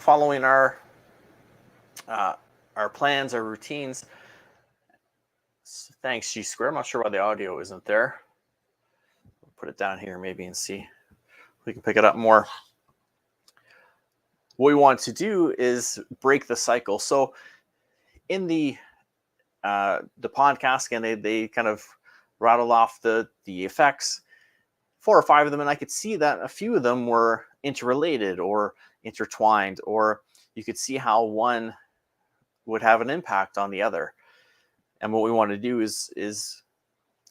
following uh, our plans, our routines. Thanks, G Square. I'm not sure why the audio isn't there. We'll put it down here maybe and see if we can pick it up more. What we want to do is break the cycle. So in the podcast, again, they kind of rattle off the effects, 4 or 5 of them, and I could see that a few of them were interrelated or intertwined, or you could see how one would have an impact on the other. And what we want to do is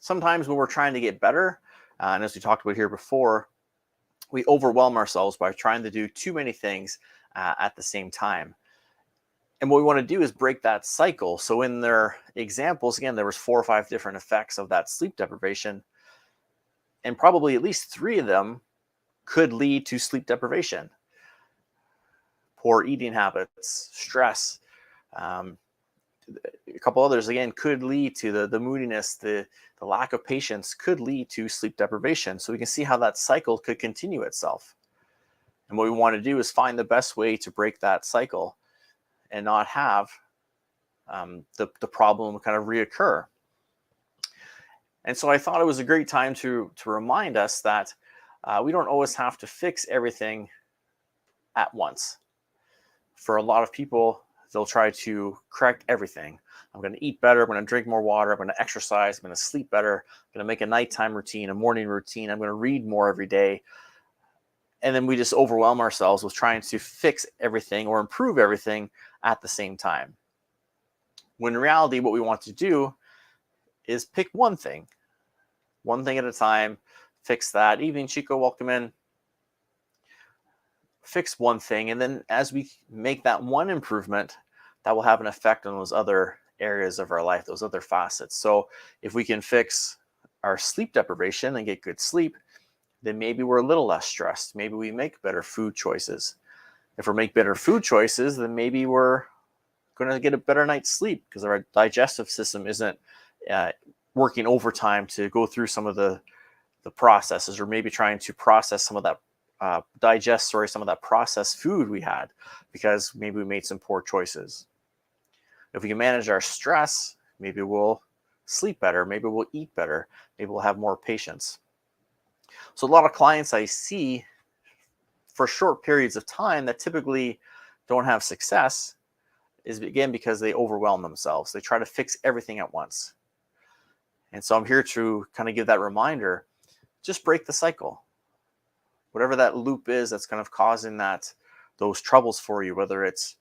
sometimes when we're trying to get better, and as we talked about here before, we overwhelm ourselves by trying to do too many things at the same time. And what we want to do is break that cycle. So in their examples, again, there was 4 or 5 different effects of that sleep deprivation, and probably at least 3 of them could lead to sleep deprivation. Poor eating habits, stress, a couple others, again, could lead to the moodiness, the lack of patience could lead to sleep deprivation. So we can see how that cycle could continue itself. And what we want to do is find the best way to break that cycle and not have the problem kind of reoccur. And so I thought it was a great time to remind us that we don't always have to fix everything at once. For a lot of people, they'll try to correct everything. I'm going to eat better. I'm going to drink more water. I'm going to exercise. I'm going to sleep better. I'm going to make a nighttime routine, a morning routine. I'm going to read more every day. And then we just overwhelm ourselves with trying to fix everything or improve everything at the same time. When in reality, what we want to do is pick one thing at a time, fix that. Evening, Chico, welcome in. Fix one thing, and then as we make that one improvement, that will have an effect on those other areas of our life, those other facets. So if we can fix our sleep deprivation and get good sleep, then maybe we're a little less stressed. Maybe we make better food choices. If we make better food choices, then maybe we're going to get a better night's sleep because our digestive system isn't working overtime to go through some of the processes, or maybe trying to process some of that some of that processed food we had because maybe we made some poor choices. If we can manage our stress, maybe we'll sleep better, maybe we'll eat better, maybe we'll have more patience. So a lot of clients I see for short periods of time that typically don't have success is, again, because they overwhelm themselves. They try to fix everything at once. And so I'm here to kind of give that reminder, just break the cycle. Whatever that loop is that's kind of causing those troubles for you, whether it's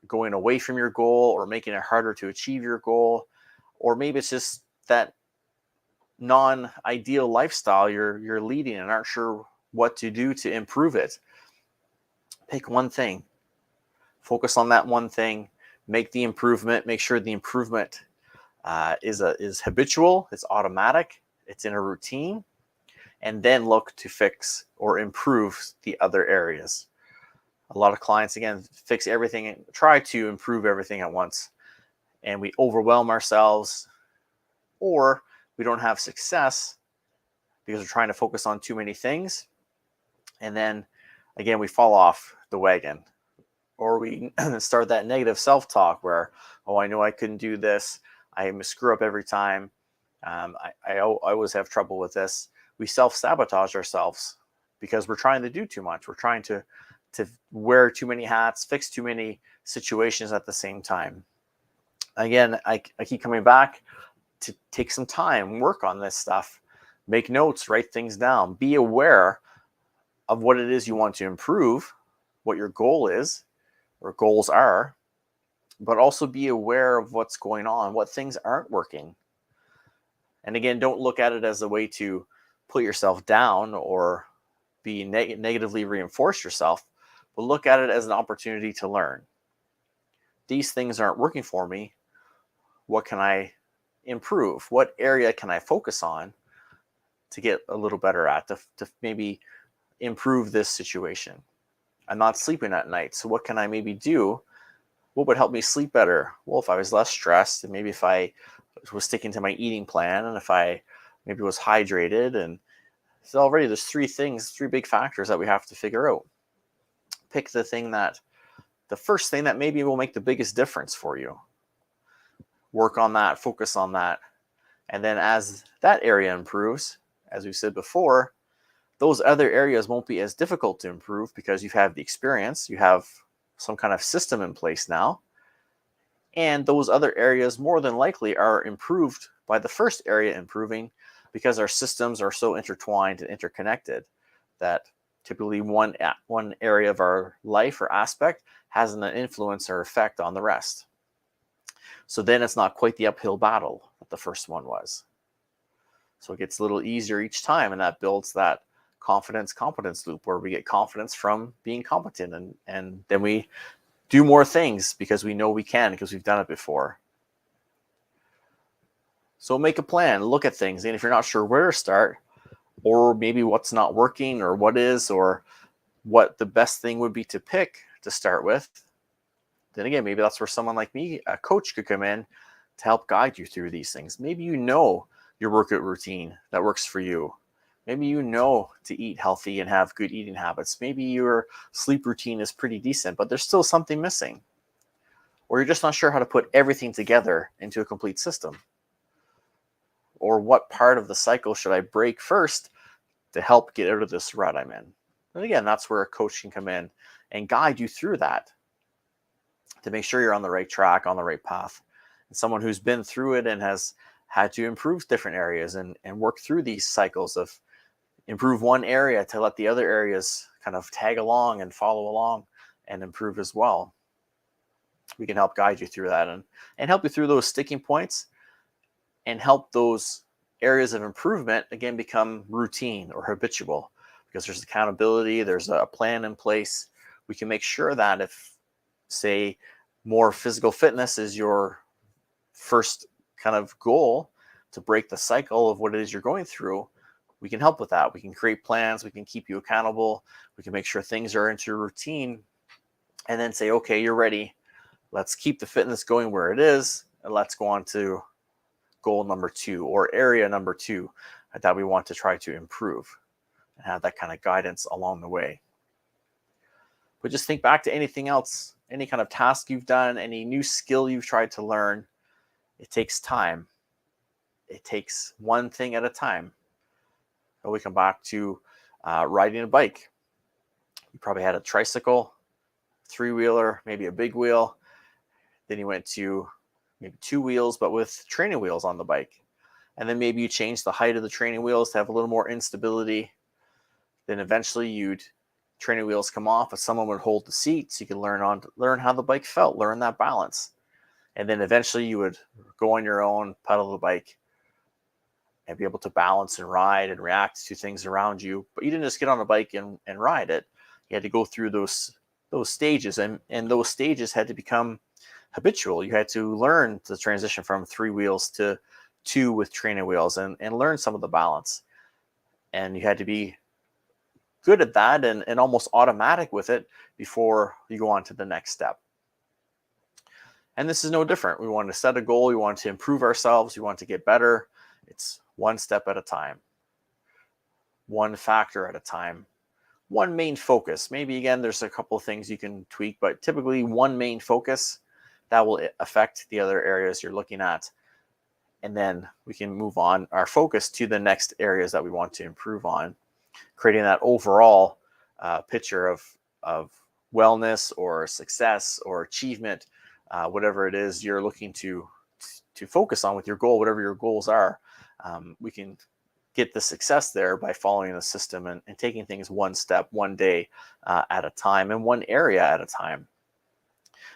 going away from your goal or making it harder to achieve your goal, or maybe it's just that non-ideal lifestyle you're leading and aren't sure what to do to improve it. Pick one thing, focus on that one thing, make the improvement, make sure the improvement is habitual, it's automatic, it's in a routine, and then look to fix or improve the other areas. A lot of clients, again, fix everything and try to improve everything at once, and we overwhelm ourselves, or we don't have success because we're trying to focus on too many things, and then again we fall off the wagon, or we start that negative self-talk where, oh, I know I couldn't do this, I screw up every time, I always have trouble with this. We self-sabotage ourselves because we're trying to do too much. We're trying to wear too many hats, fix too many situations at the same time. Again, I keep coming back to take some time, work on this stuff, make notes, write things down, be aware of what it is you want to improve, what your goal is or goals are, but also be aware of what's going on, what things aren't working. And again, don't look at it as a way to put yourself down or be negatively reinforce yourself, but look at it as an opportunity to learn. These things aren't working for me. What can I improve? What area can I focus on to get a little better at, to maybe improve this situation? I'm not sleeping at night, so what can I maybe do? What would help me sleep better? Well, if I was less stressed, and maybe if I was sticking to my eating plan, and if I maybe was hydrated, and so already there's 3 big factors that we have to figure out. Pick the thing that the first thing that maybe will make the biggest difference for you. Work on that, focus on that. And then as that area improves, as we said before, those other areas won't be as difficult to improve because you have the experience, you have some kind of system in place now. And those other areas more than likely are improved by the first area improving because our systems are so intertwined and interconnected that typically one area of our life or aspect has an influence or effect on the rest. So then it's not quite the uphill battle that the first one was. So it gets a little easier each time, and that builds that confidence-competence loop where we get confidence from being competent, and then we do more things because we know we can, because we've done it before. So make a plan, look at things, and if you're not sure where to start, or maybe what's not working, or what is, or what the best thing would be to pick to start with, then again, maybe that's where someone like me, a coach, could come in to help guide you through these things. Maybe you know your workout routine that works for you. Maybe you know to eat healthy and have good eating habits. Maybe your sleep routine is pretty decent, but there's still something missing. Or you're just not sure how to put everything together into a complete system. Or what part of the cycle should I break first to help get out of this rut I'm in? And again, that's where a coach can come in and guide you through that to make sure you're on the right track, on the right path. And someone who's been through it and has had to improve different areas and work through these cycles of improve one area to let the other areas kind of tag along and follow along and improve as well. We can help guide you through that and help you through those sticking points and help those areas of improvement, again, become routine or habitual, because there's accountability, there's a plan in place. We can make sure that if, say, more physical fitness is your first kind of goal to break the cycle of what it is you're going through, we can help with that. We can create plans, we can keep you accountable, we can make sure things are into routine, and then say, okay, you're ready. Let's keep the fitness going where it is, and let's go on to goal number 2 or area number 2 that we want to try to improve, and have that kind of guidance along the way. But just think back to anything else, any kind of task you've done, any new skill you've tried to learn. It takes time. It takes one thing at a time. So we come back to riding a bike. You probably had a tricycle, 3-wheeler, maybe a big wheel. Then you went to maybe 2 wheels, but with training wheels on the bike. And then maybe you changed the height of the training wheels to have a little more instability. Then eventually training wheels come off, but someone would hold the seat so you could learn how the bike felt, learn that balance. And then eventually you would go on your own, pedal the bike, and be able to balance and ride and react to things around you. But you didn't just get on a bike and ride it. You had to go through those stages, and those stages had to become habitual. You had to learn to transition from 3 wheels to 2 with training wheels and learn some of the balance. And you had to be good at that and almost automatic with it before you go on to the next step. And this is no different. We want to set a goal. We want to improve ourselves. We want to get better. It's one step at a time, one factor at a time, one main focus. Maybe, again, there's a couple of things you can tweak, but typically one main focus that will affect the other areas you're looking at. And then we can move on our focus to the next areas that we want to improve on, creating that overall picture of wellness or success or achievement, whatever it is you're looking to focus on with your goal, whatever your goals are. We can get the success there by following the system and taking things one step, one day at a time, and one area at a time,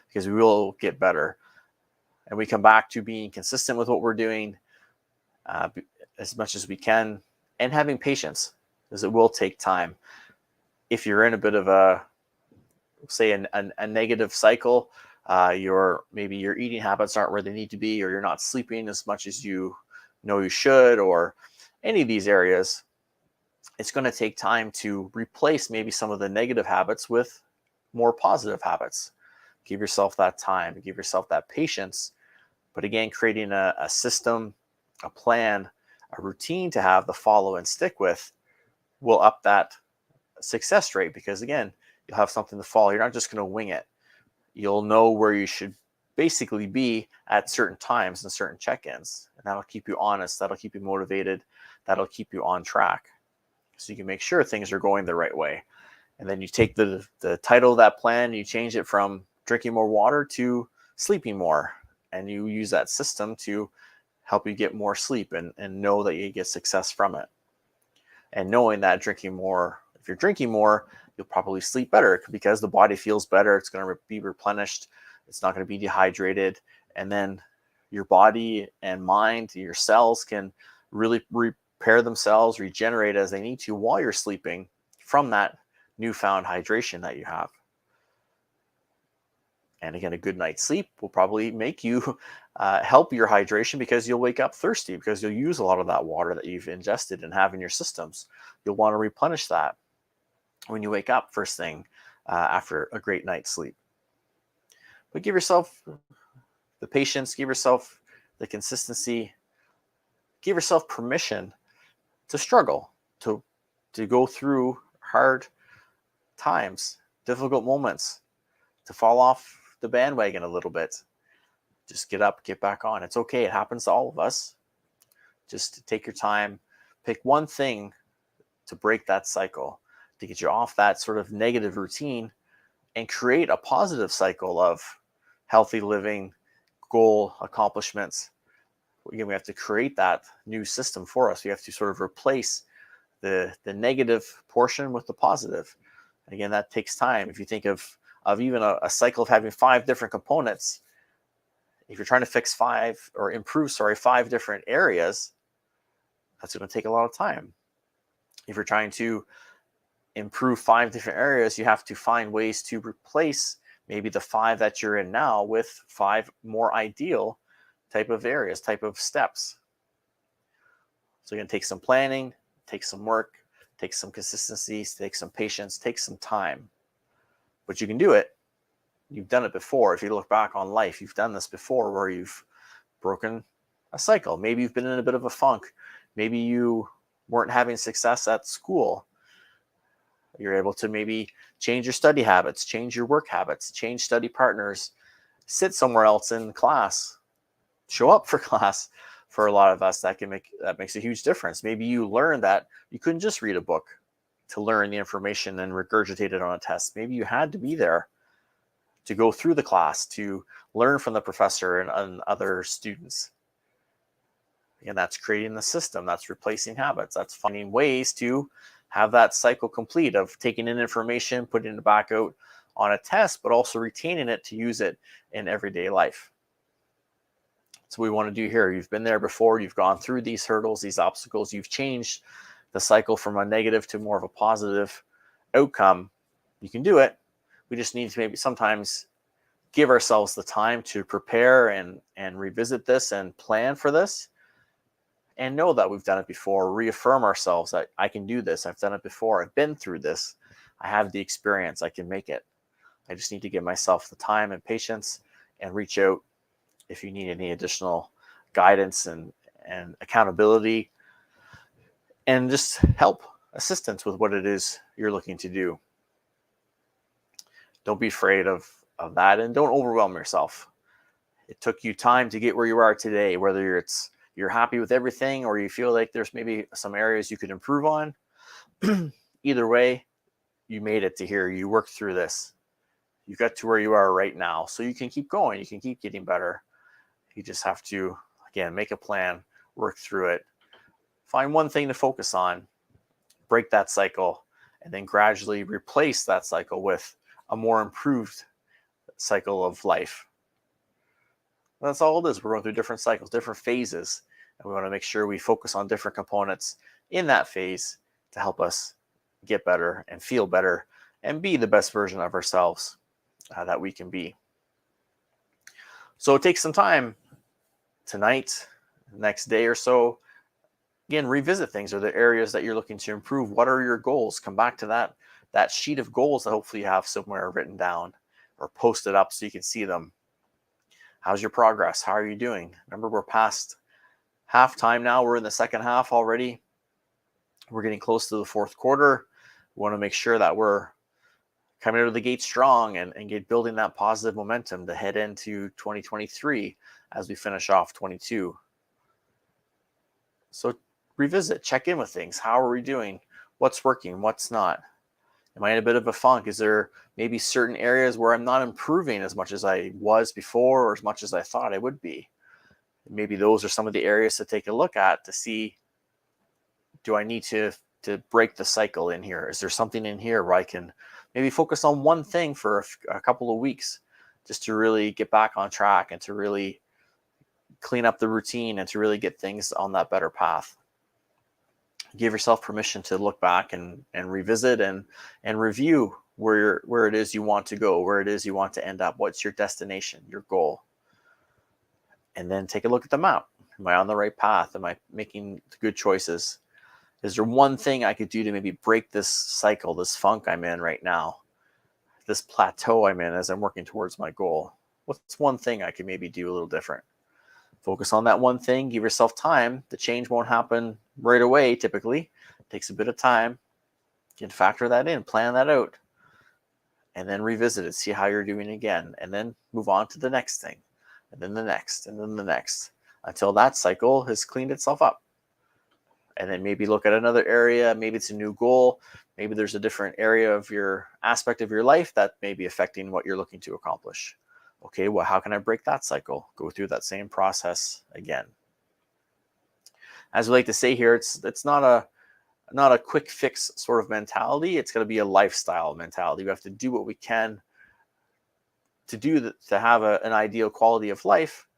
because we will get better. And we come back to being consistent with what we're doing as much as we can, and having patience, because it will take time. If you're in a bit of a negative cycle, maybe your eating habits aren't where they need to be, or you're not sleeping as much as you know you should, or any of these areas, it's going to take time to replace maybe some of the negative habits with more positive habits. Give yourself that time, give yourself that patience. But again, creating a system, a plan, a routine to have the follow and stick with will up that success rate, because again, you'll have something to follow. You're not just going to wing it. you'll know where you should basically be at certain times and certain check-ins. And that'll keep you honest, that'll keep you motivated, that'll keep you on track. So you can make sure things are going the right way. And then you take the title of that plan, you change it from drinking more water to sleeping more. And you use that system to help you get more sleep and know that you get success from it. And knowing that drinking more, if you're drinking more, you'll probably sleep better because the body feels better. It's going to be replenished. It's not going to be dehydrated. And then your body and mind, your cells can really repair themselves, regenerate as they need to while you're sleeping from that newfound hydration that you have. And again, a good night's sleep will probably make you help your hydration because you'll wake up thirsty because you'll use a lot of that water that you've ingested and have in your systems. You'll want to replenish that when you wake up first thing after a great night's sleep. But give yourself the patience, give yourself the consistency, give yourself permission to struggle, to go through hard times, difficult moments, to fall off the bandwagon a little bit. Just get up, get back on. It's okay. It happens to all of us. Just take your time, pick one thing to break that cycle, to get you off that sort of negative routine and create a positive cycle of healthy living, goal accomplishments. Again, we have to create that new system for us. We have to sort of replace the negative portion with the positive. And again, that takes time. If you think of even a cycle of having 5 different components, if you're trying to fix 5 different areas, that's going to take a lot of time. If you're trying to improve 5 different areas, you have to find ways to replace maybe the 5 that you're in now with 5 more ideal type of areas, type of steps. So you're going to take some planning, take some work, take some consistency, take some patience, take some time. But you can do it. You've done it before. If you look back on life, you've done this before where you've broken a cycle. Maybe you've been in a bit of a funk. Maybe you weren't having success at school. You're able to maybe change your study habits, change your work habits, change study partners, sit somewhere else in class, show up for class. For a lot of us, that makes a huge difference. Maybe you learned that you couldn't just read a book to learn the information and regurgitate it on a test. Maybe you had to be there to go through the class, to learn from the professor and other students. And that's creating the system. That's replacing habits. That's finding ways to have that cycle complete of taking in information, putting it back out on a test, but also retaining it to use it in everyday life. That's what we want to do here. You've been there before. You've gone through these hurdles, these obstacles. You've changed the cycle from a negative to more of a positive outcome. You can do it. We just need to maybe sometimes give ourselves the time to prepare and revisit this and plan for this and know that we've done it before. Reaffirm ourselves that I can do this. I've done it before. I've been through this. I have the experience. I can make it. I just need to give myself the time and patience and reach out if you need any additional guidance and accountability and just help, assistance with what it is you're looking to do. Don't be afraid of that, and don't overwhelm yourself. It took you time to get where you are today, whether you're happy with everything or you feel like there's maybe some areas you could improve on. Either way, you made it to here. You worked through this. You got to where you are right now, so you can keep going. You can keep getting better. You just have to, again, make a plan, work through it, find one thing to focus on, break that cycle, and then gradually replace that cycle with a more improved cycle of life. That's all it is. We're going through different cycles, different phases, and we want to make sure we focus on different components in that phase to help us get better and feel better and be the best version of ourselves that we can be. So take some time tonight, next day or so. Again, revisit things. Are there areas that you're looking to improve? What are your goals? Come back to that sheet of goals that hopefully you have somewhere written down or posted up so you can see them. How's your progress? How are you doing? Remember, we're past halftime now. We're in the second half already. We're getting close to the fourth quarter. We want to make sure that we're coming out of the gate strong and get building that positive momentum to head into 2023 as we finish off 22. So revisit, check in with things. How are we doing? What's working? What's not? Am I in a bit of a funk? Is there maybe certain areas where I'm not improving as much as I was before or as much as I thought I would be? Maybe those are some of the areas to take a look at to see, do I need to break the cycle in here? Is there something in here where I can maybe focus on one thing for a couple of weeks just to really get back on track and to really clean up the routine and to really get things on that better path? Give yourself permission to look back and revisit and review where it is you want to go, where it is you want to end up. What's your destination, your goal? And then take a look at the map. Am I on the right path? Am I making good choices? Is there one thing I could do to maybe break this cycle, this funk I'm in right now, this plateau I'm in as I'm working towards my goal? What's one thing I could maybe do a little different? Focus on that one thing. Give yourself time. The change won't happen right away, typically. It takes a bit of time. You can factor that in, plan that out, and then revisit it, see how you're doing again, and then move on to the next thing, and then the next, and then the next, until that cycle has cleaned itself up. And then maybe look at another area. Maybe it's a new goal. Maybe there's a different area of your aspect of your life that may be affecting what you're looking to accomplish. Okay, well, how can I break that cycle? Go through that same process again. As we like to say here, it's not a quick fix sort of mentality. It's going to be a lifestyle mentality. We have to do what we can to have an ideal quality of life.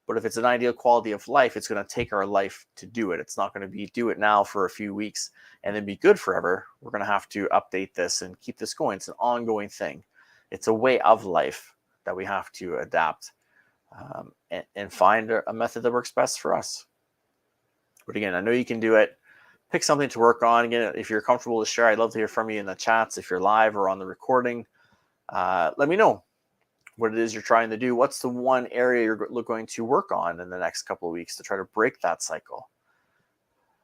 But if it's an ideal quality of life, it's going to take our life to do it. It's not going to be do it now for a few weeks and then be good forever. We're going to have to update this and keep this going. It's an ongoing thing. It's a way of life that we have to adapt and find a method that works best for us. But again, I know you can do it. Pick something to work on. Again, if you're comfortable to share, I'd love to hear from you in the chats. If you're live or on the recording, let me know what it is you're trying to do. What's the one area you're going to work on in the next couple of weeks to try to break that cycle?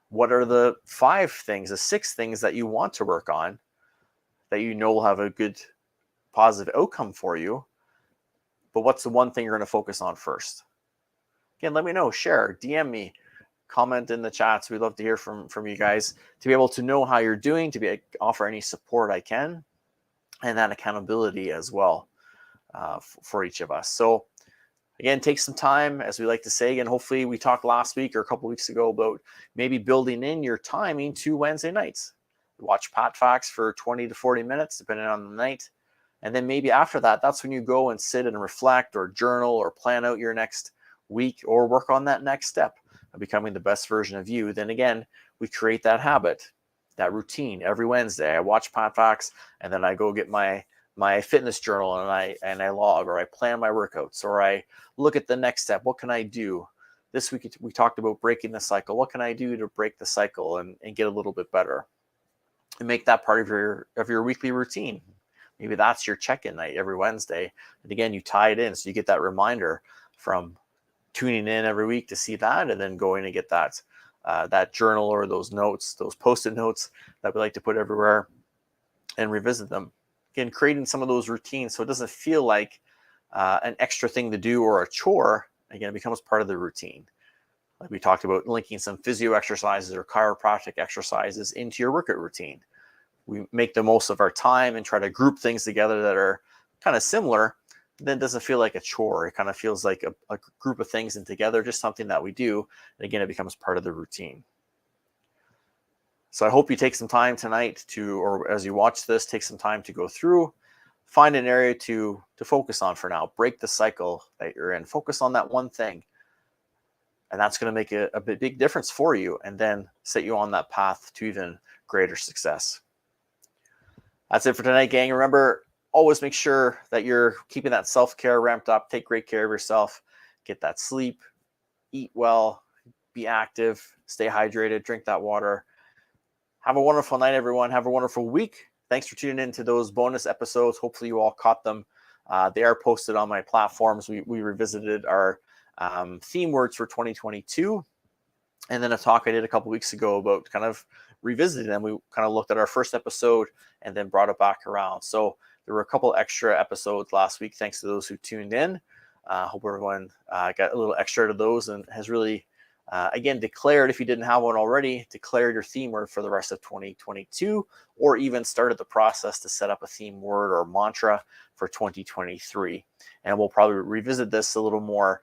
What are the 5 things, the 6 things that you want to work on that you know will have a good positive outcome for you? But what's the one thing you're going to focus on first? Again, let me know, share, DM me, comment in the chats. We'd love to hear from you guys to be able to know how you're doing, to offer any support I can, and that accountability as well. For each of us. So again, take some time, as we like to say. Again, hopefully we talked last week or a couple of weeks ago about maybe building in your timing to Wednesday nights. Watch PatFacts for 20 to 40 minutes, depending on the night. And then maybe after that, that's when you go and sit and reflect or journal or plan out your next week or work on that next step of becoming the best version of you. Then again, we create that habit, that routine every Wednesday. I watch PatFacts and then I go get my fitness journal and I log, or I plan my workouts, or I look at the next step. What can I do? This week we talked about breaking the cycle. What can I do to break the cycle and get a little bit better? And make that part of your weekly routine. Maybe that's your check-in night every Wednesday. And again, you tie it in so you get that reminder from tuning in every week to see that, and then going to get that journal or those notes, those post-it notes that we like to put everywhere, and revisit them. Again, creating some of those routines so it doesn't feel like an extra thing to do or a chore. Again, it becomes part of the routine. Like we talked about, linking some physio exercises or chiropractic exercises into your workout routine. We make the most of our time and try to group things together that are kind of similar. Then it doesn't feel like a chore. It kind of feels like a group of things and together, just something that we do. And again, it becomes part of the routine. So I hope you take some time tonight or as you watch this, take some time to go through, find an area to focus on for now. Break the cycle that you're in. Focus on that one thing. And that's going to make a big difference for you, and then set you on that path to even greater success. That's it for tonight, gang. Remember, always make sure that you're keeping that self-care ramped up. Take great care of yourself. Get that sleep. Eat well. Be active. Stay hydrated. Drink that water. Have a wonderful night, everyone. Have a wonderful week. Thanks for tuning in to those bonus episodes. Hopefully you all caught them. They are posted on my platforms. We revisited our theme words for 2022. And then a talk I did a couple weeks ago about kind of revisiting them. We kind of looked at our first episode and then brought it back around. So There were a couple extra episodes last week, thanks to those who tuned in. Hope everyone got a little extra to those and has really, again, declared, if you didn't have one already, declared your theme word for the rest of 2022, or even started the process to set up a theme word or mantra for 2023. And we'll probably revisit this a little more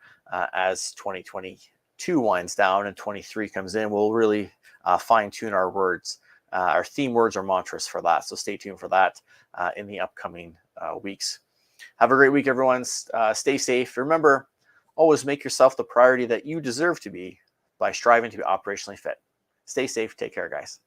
as 2022 winds down and 23 comes in. We'll really fine tune our words, our theme words or mantras for that. So stay tuned for that in the upcoming weeks. Have a great week, everyone. Stay safe. Remember, always make yourself the priority that you deserve to be by striving to be operationally fit. Stay safe. Take care, guys.